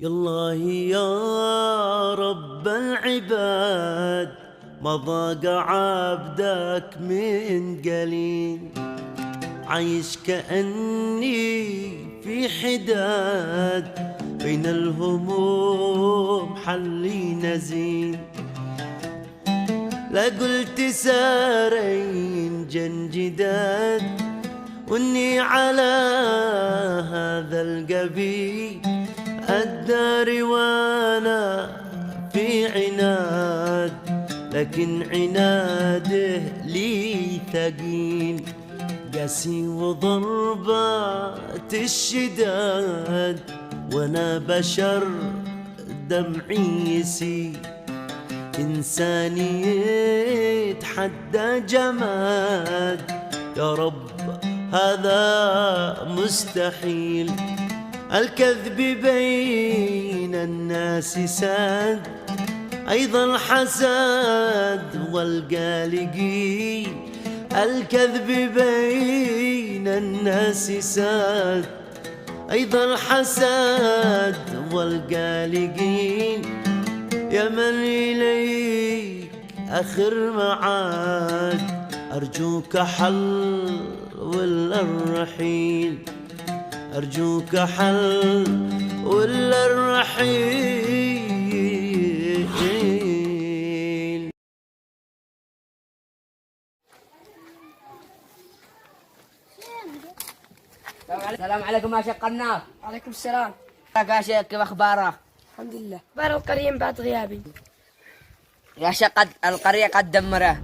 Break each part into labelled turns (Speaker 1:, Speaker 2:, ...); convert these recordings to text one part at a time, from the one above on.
Speaker 1: يالله يا رب العباد ما ضاق عبدك من قليل، عايش كأني في حداد بين الهموم حلي نزيل. لا قلت سارين جن جداد واني على هذا القبيل الدار وانا في عناد، لكن عناده لي ثقيل قاسي وضربات الشداد، وانا بشر دمعي يسيل. إنساني يتحدى جماد يا رب هذا مستحيل. الكذب بين الناس ساد أيضا الحسد والقالقين. الكذب بين الناس ساد أيضا الحسد والقالقين. يا من إليك آخر معاد أرجوك حل ولا الرحيل، أرجوك حل ولا الرحيل.
Speaker 2: السلام عليكم يا شيخ قناص.
Speaker 3: وعليكم السلام.
Speaker 2: يا شيخ كيف اخبارك؟
Speaker 3: الحمد لله. اخبار القرية بعد غيابي؟
Speaker 2: يا شيخ القرية قد دمره.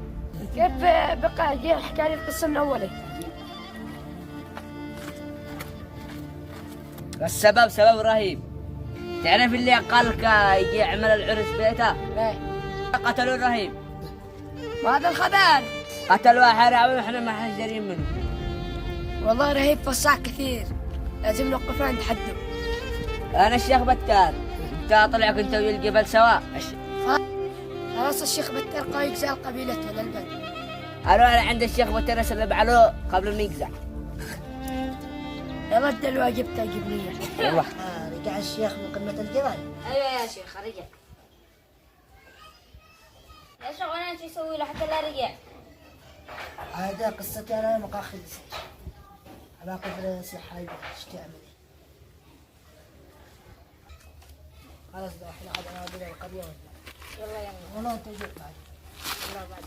Speaker 3: كيف بقى جي حكى لي القصة من أولها؟
Speaker 2: السبب سبب رهيب. تعرف اللي قالك يجي يعمل العرس بيته؟
Speaker 3: ايه.
Speaker 2: قتلوا الرهيب.
Speaker 3: وهذا الخبر
Speaker 2: قتلوا حرامي واحنا ما حجرين منه.
Speaker 3: والله رهيب فصاح كثير، لازم نوقف عند حده.
Speaker 2: انا الشيخ بتار، انت طلعك انت ويا الجبل سواء.
Speaker 3: خلاص الشيخ بتر قايق زال قبيلته للبد.
Speaker 2: اروح عند الشيخ بتر اسلم عليه قبل ما يقزع.
Speaker 3: يلا ادى الواجب تعجبني.
Speaker 2: يلا.
Speaker 4: رجع الشيخ من قمة الجبل.
Speaker 5: ايوه يا شيخ رجع. يا شيخ انا ايش اسوي له حتى لا رجع؟
Speaker 4: هذا قصتي انا مقاخذ على قدر صحابي ايش تعمل؟ خلاص بقى احنا قاعد نقابل القرية
Speaker 5: يلا يلا.
Speaker 4: ولا انت جيت بعد؟
Speaker 5: يلا بعد.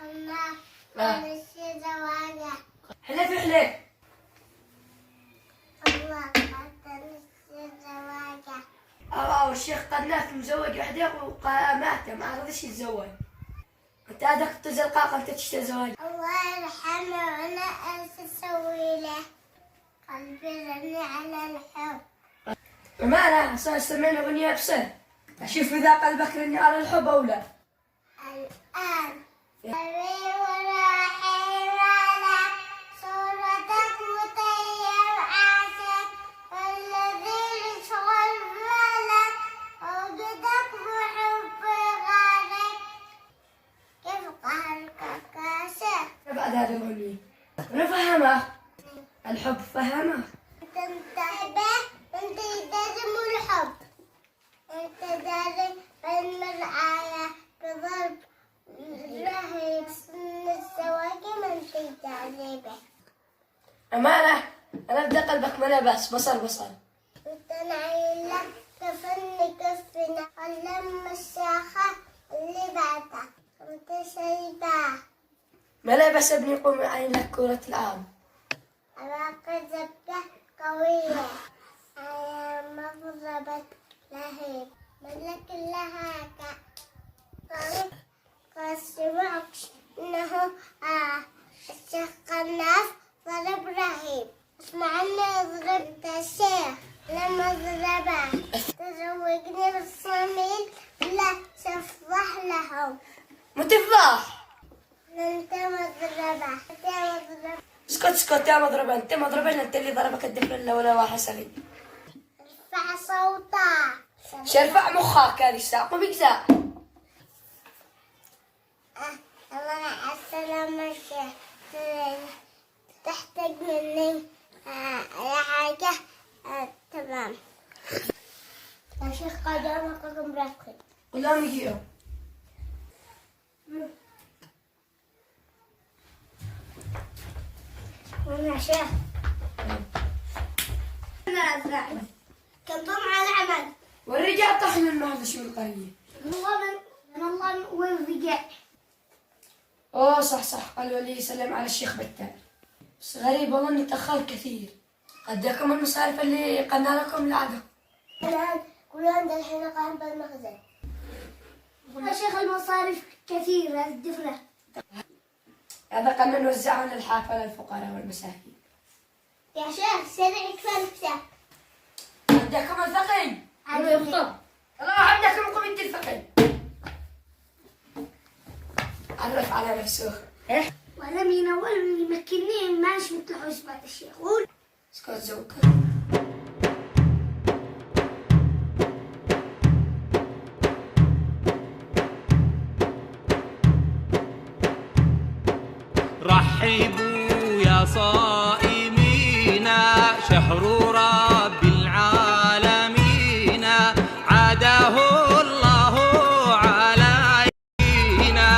Speaker 3: الله
Speaker 4: لا.
Speaker 3: نسي زواجه.
Speaker 4: حلف حلف.
Speaker 3: الله نسي زواجه.
Speaker 4: الشيخ قناص مزوج وحده ومات ما رضيش يتزوج. انت هذاك التزلقاق انت تشتري زواج.
Speaker 3: الله يرحمه وانا ايش اسوي له؟ قلبي رني على الحب.
Speaker 4: ما انا صار سمعنا اغنية بصر. اشوف اذا قلبك رني على الحب او لا.
Speaker 3: الان أبي ورحيم على صورتك مطير عاشق، والذي يشغل بالك وجودك بحب غارق، كيف قهرك كاسر.
Speaker 4: بعد هذه الاغنية انا فهمه الحب فهمه.
Speaker 3: تنتبه وانت لازم الحب، انت لازم المرعاية بضرب رهيب سن الزواج من تجانبه.
Speaker 4: أمانة أنا بدي قلبك منا بس بصل
Speaker 3: انت نعيل لك كفني كفنا علم الشاخة اللي بعدها انت شيبة.
Speaker 4: ملا بس ابني قوم عين لك كرة العام.
Speaker 3: علاقة زبدة قوية أيام مغضبة لهيب ملك لهاك قاسمك إنه الشيخ قناص ضرب رهيب. اسمع إني ضربت الشيخ لما ضربه تزوجني بالصميل لا تفضح لهم.
Speaker 4: متفضح.
Speaker 3: انت مضربة انت مضربة.
Speaker 4: اسكت يا مضربة انت مضربة انت اللي ضربك الدفلة ولا واحد سري.
Speaker 3: ارفع صوتك.
Speaker 4: شرفع مخك هذه الساعة قوم اجزاء.
Speaker 3: الله مع السلامة. تحتاج مني أي حاجة شيخ قدامك رقم رفقي.
Speaker 4: قل لهم يجيهم.
Speaker 3: وانا شيخ كنتم على عمل.
Speaker 4: والرجال طحن النهضة شو القرية.
Speaker 3: من الله وين رجع.
Speaker 4: اوه صح قال ولي يسلم على الشيخ بتال. بس غريب والله اني تأخرت كثير. قدكم المصاريف اللي قلنا لكم لعدكم.
Speaker 3: كلان الحين قاعد بالمخزن. يا شيخ المصاريف كثيرة الدفنة.
Speaker 4: هذا قلنا نوزعهم للحافة للفقراء والمساكين.
Speaker 3: يا شيخ سريع كفلته.
Speaker 4: عندكم الفقي.
Speaker 3: عندكم.
Speaker 4: الله عندكم قبيلة الفقي. عرف على نفسه.
Speaker 3: ولم ينول يمكنني ماش مثل حسبة الشيخ. قول.
Speaker 4: اسكت زوجك.
Speaker 6: رحبوا يا صائمين شهر رب العالمين عاده الله علينا.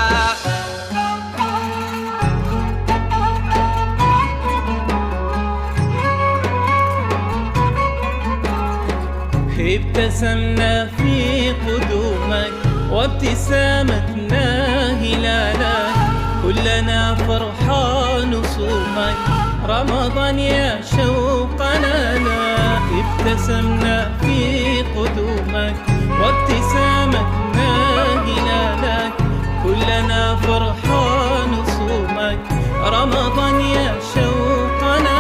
Speaker 6: ابتسمنا في قدومك وابتسامتنا هلالك كلنا فرحان صومك رمضان يا شوقنا لا. ابتسمنا في قدومك وابتسامتنا هلالك كلنا فرحان صومك رمضان يا شوقنا لا.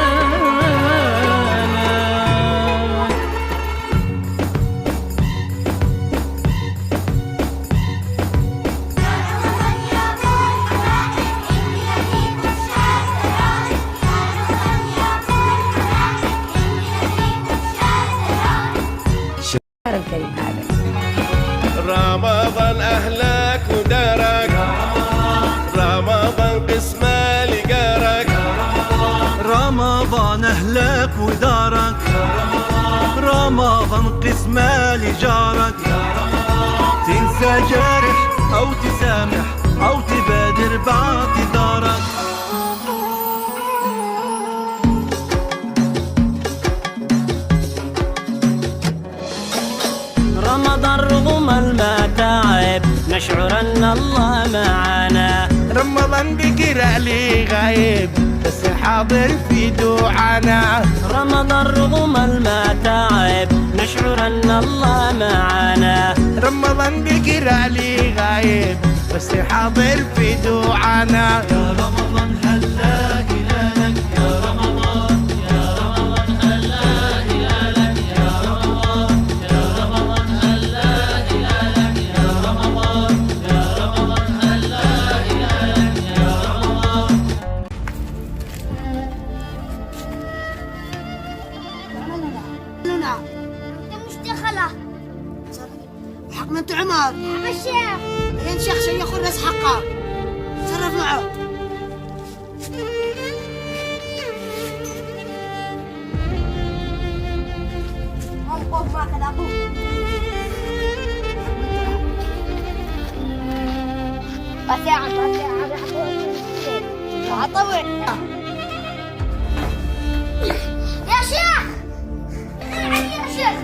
Speaker 7: رمضان أهلك ودارك رمضان قسمة لجارك
Speaker 1: رمضان أهلك ودارك رمضان قسمة لجارك تنسى جارح أو تسامح أو تبادر باعتذارك. رمضان رغم المتاعب نشعر أن الله معنا.
Speaker 7: رمضان بقرأ لي غايب بس حاضر في دعانا.
Speaker 1: رمضان رغم المتاعب نشعر أن الله معنا.
Speaker 7: رمضان بقرأ لي غايب بس حاضر في دعانا.
Speaker 1: يا رمضان هلا هلالك يا رمضان يا رمضان هلا هلالك يا رمضان يا رمضان هلا هلالك يا رمضان يا رمضان هلا هلالك يا رمضان.
Speaker 3: لنا مش دخله.
Speaker 8: حق بنت عمر.
Speaker 3: حق الشيخ.
Speaker 8: بعدين شيخ شيخ الناس حقه. تصرف معه.
Speaker 3: أبوك ماخذ أبوك. بساعد أطوع. يا شيخ يا شيخ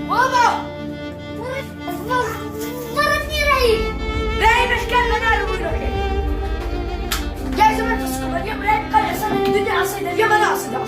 Speaker 3: بابا ضربني رهيب
Speaker 4: ايش كان منال وينك؟ جاي زمان تسكب اليوم لا يبقى الانسان الدنيا عصيده اليوم انا عصيده